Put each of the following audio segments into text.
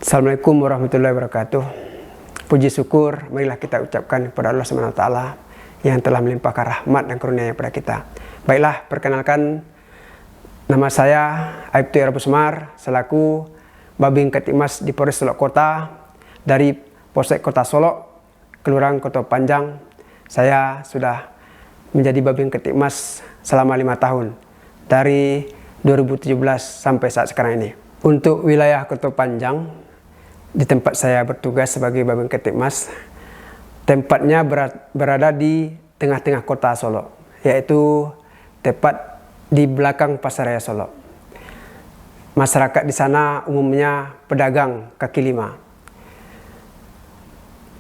Assalamualaikum warahmatullahi wabarakatuh. Puji syukur marilah kita ucapkan kepada Allah SWT yang telah melimpahkan rahmat dan karunia kepada kita. Baiklah, perkenalkan, nama saya Aibtu Rabu Semar selaku Babin Ketipmas di Polres Solok Kota dari Polsek Kota Solok, Kelurahan Kota Panjang. Saya sudah menjadi Babin Ketipmas selama 5 tahun dari 2017 sampai saat sekarang ini. Untuk wilayah Kota Panjang, di tempat saya bertugas sebagai Babin Ketipmas, tempatnya berada di tengah-tengah kota Solok, yaitu tepat di belakang Pasaraya Solok. Masyarakat di sana umumnya pedagang kaki lima.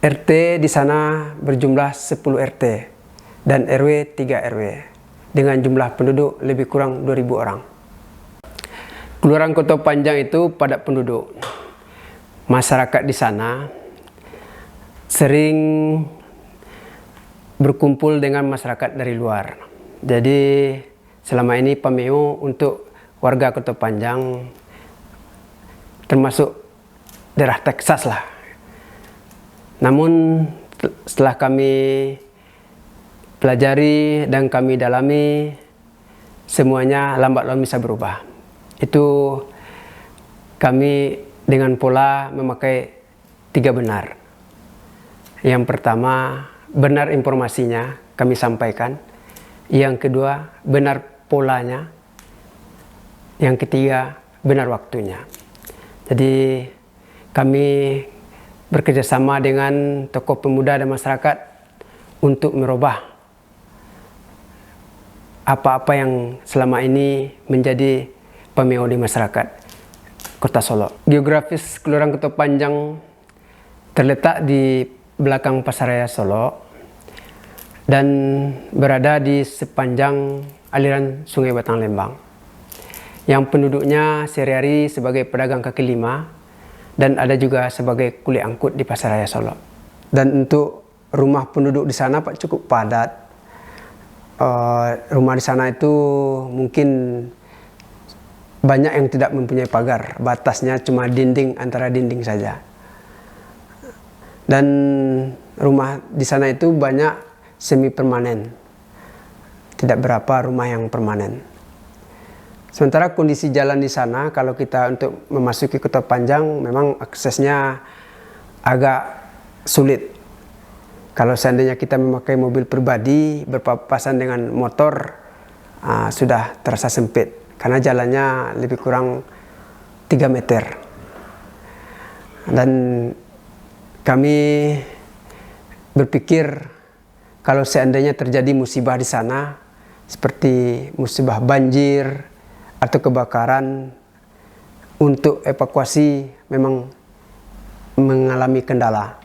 RT di sana berjumlah 10 RT dan RW 3 RW dengan jumlah penduduk lebih kurang 2.000 orang. Kelurahan Kota Panjang itu padat penduduk. Masyarakat di sana sering berkumpul dengan masyarakat dari luar. Jadi selama ini pameo untuk warga Kota Panjang termasuk daerah Texas lah. Namun setelah kami pelajari dan kami dalami, semuanya lambat laun bisa berubah. Itu kami dengan pola memakai 3 benar. Yang pertama, benar informasinya kami sampaikan. Yang kedua, benar polanya. Yang ketiga, benar waktunya. Jadi kami bekerjasama dengan tokoh pemuda dan masyarakat untuk merubah apa-apa yang selama ini menjadi pameo di masyarakat Kota Solok. Geografis Kelurahan Kota Panjang terletak di belakang Pasaraya Solok dan berada di sepanjang aliran Sungai Batang Lembang, yang penduduknya sehari-hari sebagai pedagang kaki lima dan ada juga sebagai kuli angkut di Pasaraya Solok. Dan untuk rumah penduduk di sana Pak cukup padat. Rumah di sana itu mungkin banyak yang tidak mempunyai pagar, batasnya cuma dinding, antara dinding saja. Dan rumah di sana itu banyak semi permanen, tidak berapa rumah yang permanen. Sementara kondisi jalan di sana, kalau kita untuk memasuki Kota Panjang memang aksesnya agak sulit. Kalau seandainya kita memakai mobil pribadi berpapasan dengan motor, sudah terasa sempit. Karena jalannya lebih kurang 3 meter. Dan kami berpikir kalau seandainya terjadi musibah di sana, seperti musibah banjir atau kebakaran, untuk evakuasi memang mengalami kendala.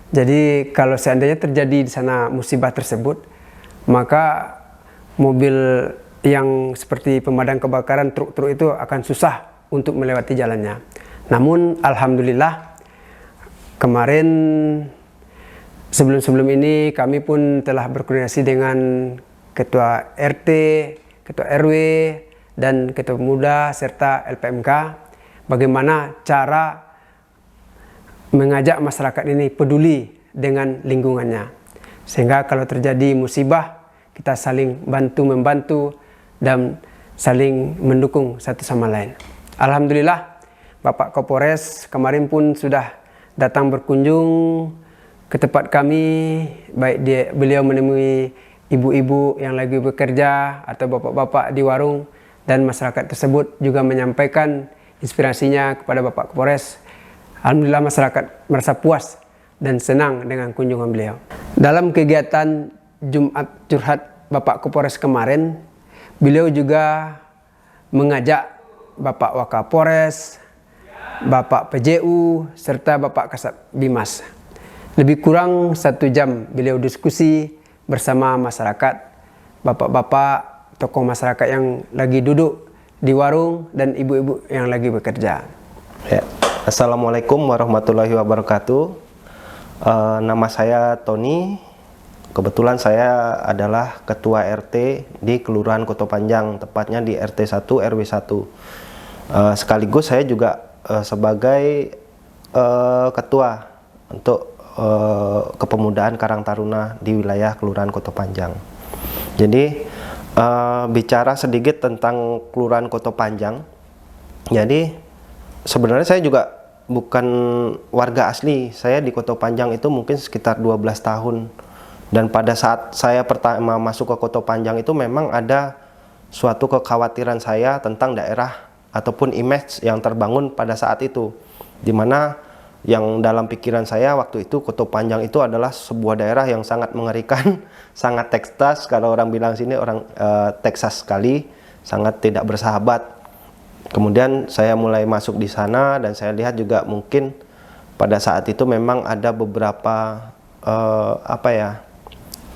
Jadi kalau seandainya terjadi di sana musibah tersebut, maka mobil yang seperti pemadam kebakaran, truk-truk itu akan susah untuk melewati jalannya. Namun alhamdulillah kemarin sebelum ini kami pun telah berkoordinasi dengan ketua RT, ketua RW dan ketua pemuda serta LPMK bagaimana cara mengajak masyarakat ini peduli dengan lingkungannya, sehingga kalau terjadi musibah kita saling bantu-membantu dan saling mendukung satu sama lain. Alhamdulillah Bapak Kapolres kemarin pun sudah datang berkunjung ke tempat kami, baik beliau menemui ibu-ibu yang lagi bekerja atau bapak-bapak di warung, dan masyarakat tersebut juga menyampaikan inspirasinya kepada Bapak Kapolres. Alhamdulillah masyarakat merasa puas dan senang dengan kunjungan beliau. Dalam kegiatan Jumat Curhat Bapak Kapolres kemarin, beliau juga mengajak Bapak Wakapolres, Bapak PJU, serta Bapak Kasat Bimas. Lebih kurang 1 jam beliau diskusi bersama masyarakat, bapak-bapak, tokoh masyarakat yang lagi duduk di warung, dan ibu-ibu yang lagi bekerja. Ya. Assalamualaikum warahmatullahi wabarakatuh. Nama saya Tony, Kebetulan saya adalah ketua RT di Kelurahan Koto Panjang, tepatnya di RT 1 RW 1. Sekaligus saya juga sebagai ketua untuk kepemudaan Karang Taruna di wilayah Kelurahan Koto Panjang. Jadi bicara sedikit tentang Kelurahan Koto Panjang. Jadi sebenarnya saya juga bukan warga asli. Saya di Koto Panjang itu mungkin sekitar 12 tahun. Dan pada saat saya pertama masuk ke Koto Panjang itu memang ada suatu kekhawatiran saya tentang daerah ataupun image yang terbangun pada saat itu, dimana yang dalam pikiran saya waktu itu Koto Panjang itu adalah sebuah daerah yang sangat mengerikan, sangat Texas, kalau orang bilang sini orang Texas sekali, sangat tidak bersahabat. Kemudian saya mulai masuk di sana dan saya lihat juga mungkin pada saat itu memang ada beberapa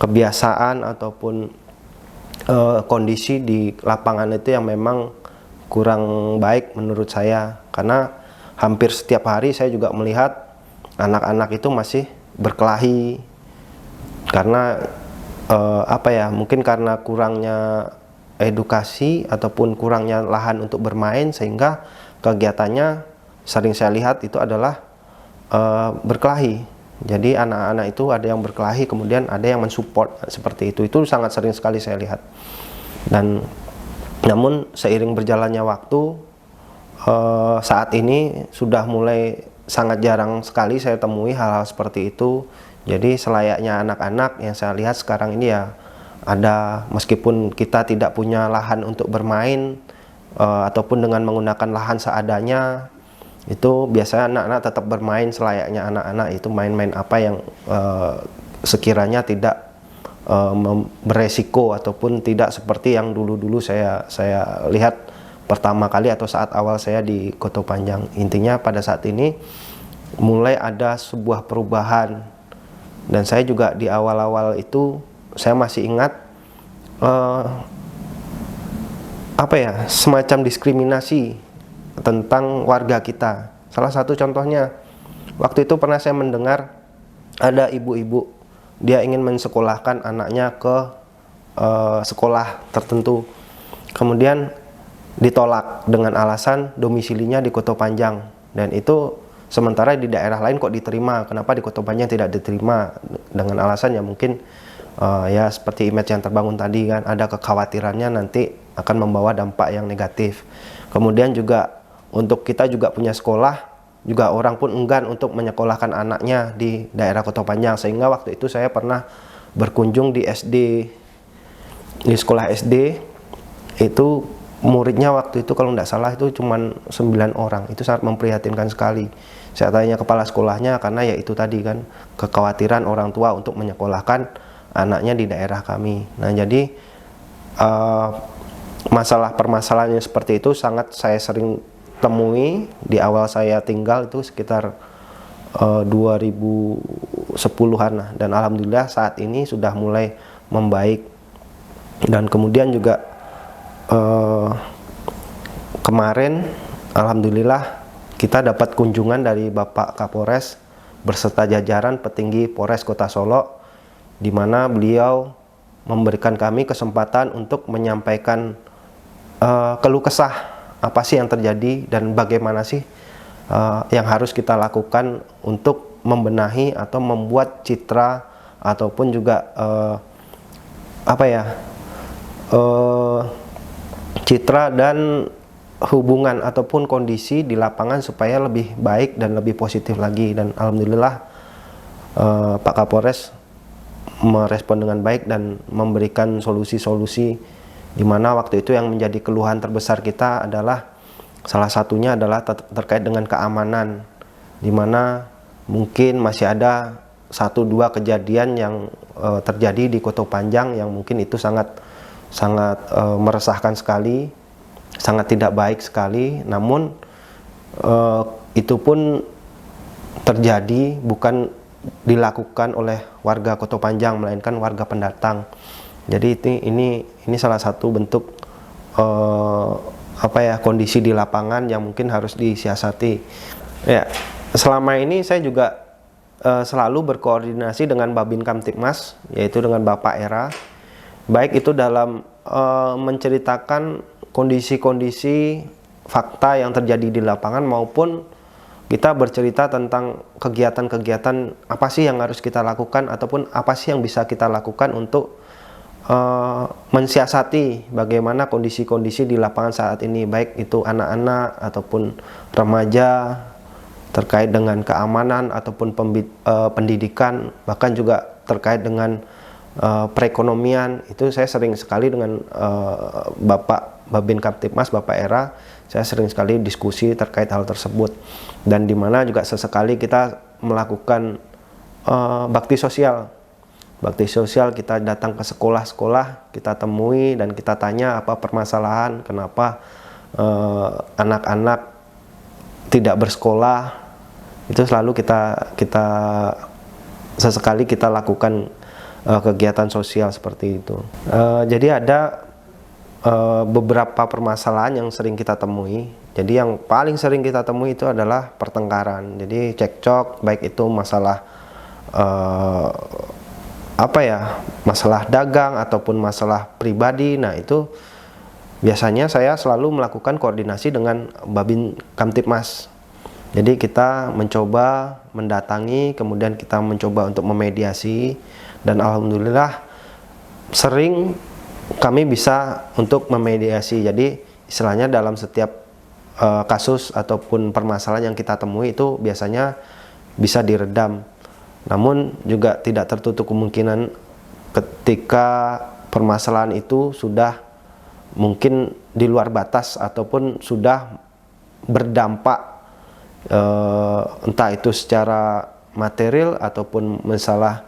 kebiasaan ataupun kondisi di lapangan itu yang memang kurang baik menurut saya, karena hampir setiap hari saya juga melihat anak-anak itu masih berkelahi karena mungkin karena kurangnya edukasi ataupun kurangnya lahan untuk bermain, sehingga kegiatannya sering saya lihat itu adalah berkelahi. Jadi anak-anak itu ada yang berkelahi, kemudian ada yang mensupport seperti itu. Itu sangat sering sekali saya lihat. Dan namun seiring berjalannya waktu, saat ini sudah mulai sangat jarang sekali saya temui hal-hal seperti itu. Jadi selayaknya anak-anak yang saya lihat sekarang ini ya ada, meskipun kita tidak punya lahan untuk bermain ataupun dengan menggunakan lahan seadanya, itu biasanya anak-anak tetap bermain selayaknya anak-anak, itu main-main apa yang sekiranya tidak beresiko ataupun tidak seperti yang dulu-dulu saya lihat pertama kali atau saat awal saya di Koto Panjang. Intinya pada saat ini mulai ada sebuah perubahan, dan saya juga di awal-awal itu saya masih ingat semacam diskriminasi tentang warga kita. Salah satu contohnya, waktu itu pernah saya mendengar ada ibu-ibu, dia ingin mensekolahkan anaknya ke sekolah tertentu, kemudian ditolak dengan alasan domisilinya di Koto Panjang, dan itu sementara di daerah lain kok diterima, kenapa di Koto Panjang tidak diterima, dengan alasan ya mungkin ya seperti image yang terbangun tadi kan, ada kekhawatirannya nanti akan membawa dampak yang negatif. Kemudian juga untuk kita juga punya sekolah, juga orang pun enggan untuk menyekolahkan anaknya di daerah Koto Panjang, sehingga waktu itu saya pernah berkunjung di sekolah SD, itu muridnya waktu itu kalau tidak salah itu cuma 9 orang, itu sangat memprihatinkan sekali. Saya tanya kepala sekolahnya, karena ya itu tadi kan, kekhawatiran orang tua untuk menyekolahkan anaknya di daerah kami. Nah jadi permasalahan yang seperti itu sangat saya sering temui di awal saya tinggal, itu sekitar 2010-an lah, dan alhamdulillah saat ini sudah mulai membaik. Dan kemudian juga kemarin alhamdulillah kita dapat kunjungan dari Bapak Kapolres berserta jajaran petinggi Polres Kota Solo, di mana beliau memberikan kami kesempatan untuk menyampaikan keluh kesah apa sih yang terjadi dan bagaimana sih yang harus kita lakukan untuk membenahi atau membuat citra ataupun juga citra dan hubungan ataupun kondisi di lapangan supaya lebih baik dan lebih positif lagi. Dan alhamdulillah Pak Kapolres merespon dengan baik dan memberikan solusi-solusi, di mana waktu itu yang menjadi keluhan terbesar kita adalah salah satunya adalah terkait dengan keamanan, di mana mungkin masih ada 1-2 kejadian yang terjadi di Koto Panjang yang mungkin itu sangat meresahkan sekali, sangat tidak baik sekali. Namun itu pun terjadi bukan dilakukan oleh warga Koto Panjang, melainkan warga pendatang. Jadi ini salah satu bentuk kondisi di lapangan yang mungkin harus disiasati. Ya, selama ini saya juga selalu berkoordinasi dengan Babin Kamtibmas, yaitu dengan Bapak Era, baik itu dalam menceritakan kondisi-kondisi fakta yang terjadi di lapangan, maupun kita bercerita tentang kegiatan-kegiatan apa sih yang harus kita lakukan, ataupun apa sih yang bisa kita lakukan untuk mensiasati bagaimana kondisi-kondisi di lapangan saat ini, baik itu anak-anak ataupun remaja, terkait dengan keamanan ataupun pendidikan, bahkan juga terkait dengan perekonomian. Itu saya sering sekali dengan Bapak Babin Kamtibmas, Bapak Era, saya sering sekali diskusi terkait hal tersebut, dan dimana juga sesekali kita melakukan bakti sosial. Bakti sosial, kita datang ke sekolah-sekolah, kita temui dan kita tanya apa permasalahan, kenapa anak-anak tidak bersekolah. Itu selalu kita sesekali kita lakukan kegiatan sosial seperti itu. Jadi ada beberapa permasalahan yang sering kita temui. Jadi yang paling sering kita temui itu adalah pertengkaran. Jadi cekcok, baik itu masalah masalah dagang ataupun masalah pribadi. Nah, itu biasanya saya selalu melakukan koordinasi dengan Babin Kamtibmas. Jadi kita mencoba mendatangi, kemudian kita mencoba untuk memediasi, dan alhamdulillah sering kami bisa untuk memediasi. Jadi istilahnya dalam setiap kasus ataupun permasalahan yang kita temui itu biasanya bisa diredam. Namun juga tidak tertutup kemungkinan ketika permasalahan itu sudah mungkin di luar batas ataupun sudah berdampak entah itu secara material ataupun masalah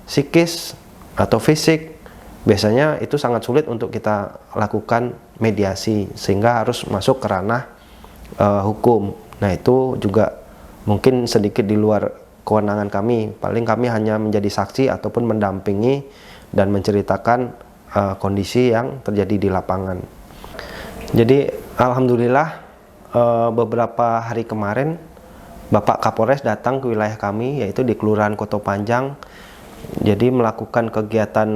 psikis atau fisik, biasanya itu sangat sulit untuk kita lakukan mediasi sehingga harus masuk ke ranah hukum. Nah, itu juga mungkin sedikit di luar kewenangan kami. Paling kami hanya menjadi saksi ataupun mendampingi dan menceritakan kondisi yang terjadi di lapangan. Jadi alhamdulillah beberapa hari kemarin Bapak Kapolres datang ke wilayah kami, yaitu di Kelurahan Koto Panjang. Jadi melakukan kegiatan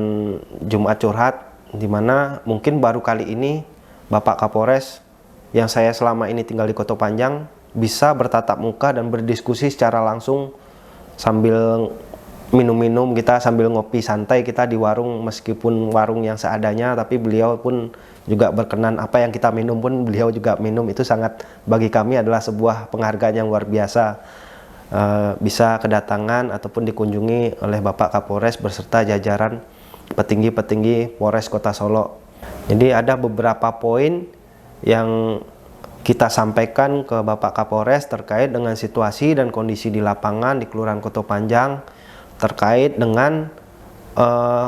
Jumat Curhat, di mana mungkin baru kali ini Bapak Kapolres yang saya selama ini tinggal di Koto Panjang bisa bertatap muka dan berdiskusi secara langsung sambil minum-minum, kita sambil ngopi santai kita di warung, meskipun warung yang seadanya, tapi beliau pun juga berkenan, apa yang kita minum pun beliau juga minum. Itu sangat bagi kami adalah sebuah penghargaan yang luar biasa, bisa kedatangan ataupun dikunjungi oleh Bapak Kapolres beserta jajaran petinggi-petinggi Polres Kota Solo. Jadi ada beberapa poin yang kita sampaikan ke Bapak Kapolres terkait dengan situasi dan kondisi di lapangan di Kelurahan Koto Panjang, terkait dengan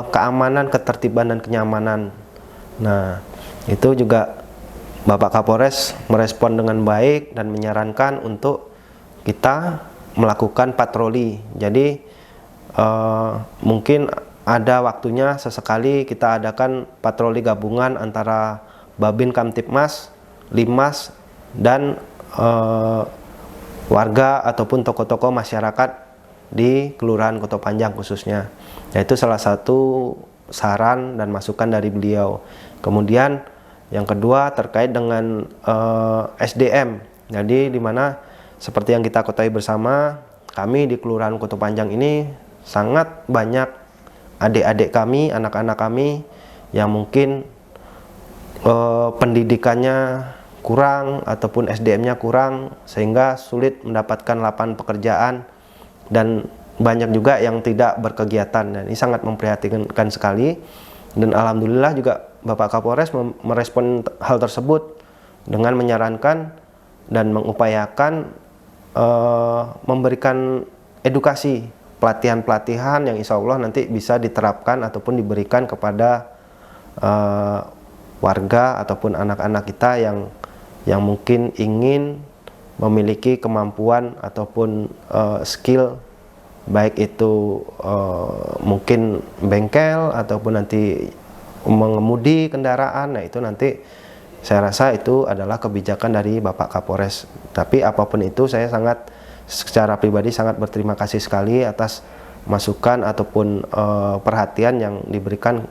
keamanan, ketertiban, dan kenyamanan. Nah, itu juga Bapak Kapolres merespon dengan baik dan menyarankan untuk kita melakukan patroli. Jadi mungkin ada waktunya sesekali kita adakan patroli gabungan antara Babin Kamtibmas, Limas, dan warga ataupun tokoh-tokoh masyarakat di Kelurahan Koto Panjang khususnya. Yaitu salah satu saran dan masukan dari beliau. Kemudian yang kedua terkait dengan SDM. Jadi di mana seperti yang kita ketahui bersama, kami di Kelurahan Koto Panjang ini sangat banyak adik-adik kami, anak-anak kami yang mungkin pendidikannya kurang ataupun SDM-nya kurang, sehingga sulit mendapatkan lapangan pekerjaan, dan banyak juga yang tidak berkegiatan. Dan ini sangat memprihatinkan sekali, dan alhamdulillah juga Bapak Kapolres merespon hal tersebut dengan menyarankan dan mengupayakan memberikan edukasi, pelatihan-pelatihan yang insya Allah nanti bisa diterapkan ataupun diberikan kepada warga ataupun anak-anak kita yang mungkin ingin memiliki kemampuan ataupun skill, baik itu mungkin bengkel ataupun nanti mengemudi kendaraan. Nah, itu nanti saya rasa itu adalah kebijakan dari Bapak Kapolres. Tapi apapun itu saya sangat secara pribadi sangat berterima kasih sekali atas masukan ataupun perhatian yang diberikan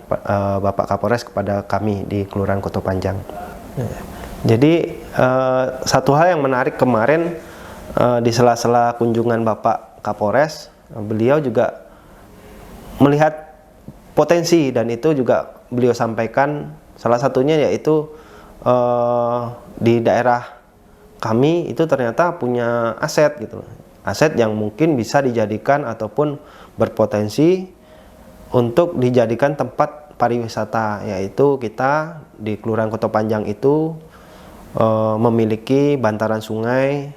Bapak Kapolres kepada kami di Kelurahan Koto Panjang. Jadi satu hal yang menarik kemarin di sela-sela kunjungan Bapak Kapolres, beliau juga melihat potensi, dan itu juga beliau sampaikan salah satunya yaitu di daerah kami itu ternyata punya aset gitu, aset yang mungkin bisa dijadikan ataupun berpotensi untuk dijadikan tempat pariwisata, yaitu kita di Kelurahan Koto Panjang itu memiliki bantaran sungai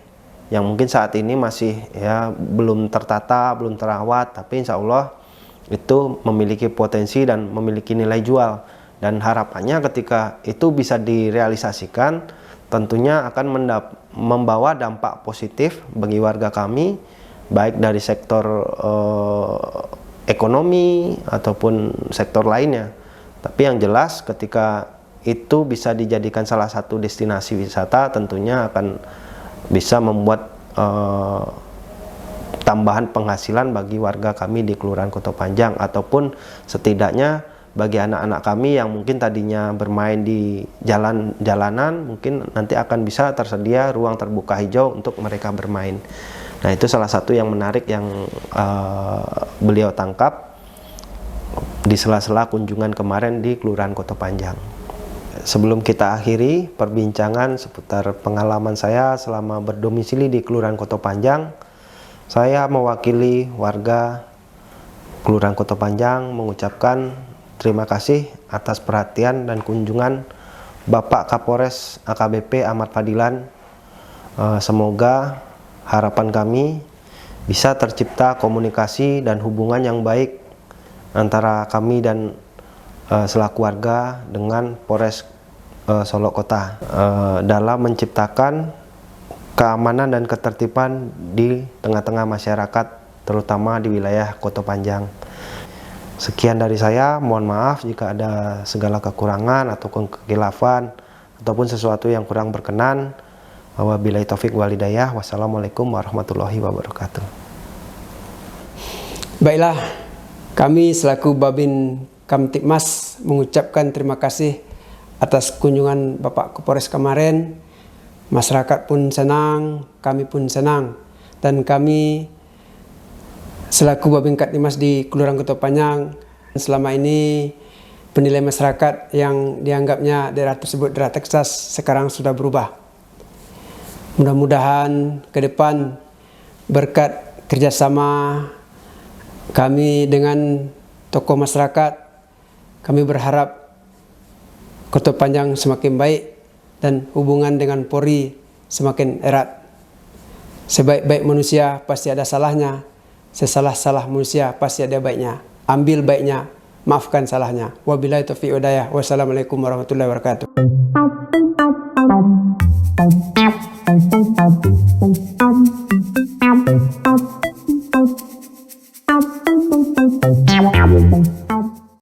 yang mungkin saat ini masih ya belum tertata, belum terawat, tapi insya Allah itu memiliki potensi dan memiliki nilai jual, dan harapannya ketika itu bisa direalisasikan tentunya akan membawa dampak positif bagi warga kami, baik dari sektor ekonomi ataupun sektor lainnya. Tapi yang jelas ketika itu bisa dijadikan salah satu destinasi wisata, tentunya akan bisa membuat tambahan penghasilan bagi warga kami di Kelurahan Koto Panjang, ataupun setidaknya bagi anak-anak kami yang mungkin tadinya bermain di jalanan, mungkin nanti akan bisa tersedia ruang terbuka hijau untuk mereka bermain. Nah, itu salah satu yang menarik yang beliau tangkap di sela-sela kunjungan kemarin di Kelurahan Koto Panjang. Sebelum kita akhiri perbincangan seputar pengalaman saya selama berdomisili di Kelurahan Koto Panjang, saya mewakili warga Kelurahan Koto Panjang mengucapkan terima kasih atas perhatian dan kunjungan Bapak Kapolres AKBP Ahmad Fadilan. Semoga harapan kami bisa tercipta komunikasi dan hubungan yang baik antara kami dan selaku warga dengan Polres Solok Kota dalam menciptakan keamanan dan ketertiban di tengah-tengah masyarakat, terutama di wilayah Koto Panjang. Sekian dari saya, mohon maaf jika ada segala kekurangan ataupun kekhilafan ataupun sesuatu yang kurang berkenan. Wabillahi taufik walhidayah. Wassalamualaikum warahmatullahi wabarakatuh. Baiklah, kami selaku Babin Kamtibmas mengucapkan terima kasih atas kunjungan Bapak Kapolres kemarin. Masyarakat pun senang, kami pun senang, dan kami selaku Babin Kamtibmas di Kelurahan Koto Panjang, selama ini penilaian masyarakat yang dianggapnya daerah tersebut daerah Texas sekarang sudah berubah. Mudah-mudahan ke depan berkat kerjasama kami dengan tokoh masyarakat, kami berharap Koto Panjang semakin baik dan hubungan dengan Polri semakin erat. Sebaik-baik manusia pasti ada salahnya, sesalah-salah manusia pasti ada baiknya. Ambil baiknya, maafkan salahnya. Wabillahi taufiq walhidayah. Wassalamualaikum warahmatullahi wabarakatuh.